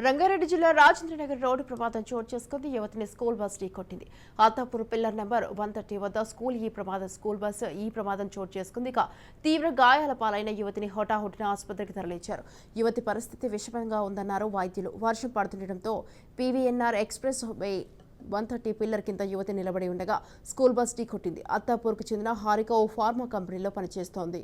రంగారెడ్డి జిల్లా రాజేంద్రనగర్ రోడ్డు ప్రమాదం చోటు చేసుకుంది. యువతిని స్కూల్ బస్ ఢీకొట్టింది. ఆతాపూర్ పిల్లర్ నెంబర్ 130 వద్ద స్కూల్ బస్ ఈ ప్రమాదం చోటు చేసుకుంది. తీవ్ర గాయాల పాలైన యువతిని హోటాహుటిన ఆసుపత్రికి తరలించారు. యువతి పరిస్థితి విషమంగా ఉందన్నారు వైద్యులు. వర్షం పడుతుండటంతో పీవీఎన్ఆర్ ఎక్స్ప్రెస్ వే 130 పిల్లర్ కింద యువతి నిలబడి ఉండగా స్కూల్ బస్ ఢీకొట్టింది. అత్తాపూర్కు చెందిన హారిక ఓ ఫార్మా కంపెనీలో పనిచేస్తోంది.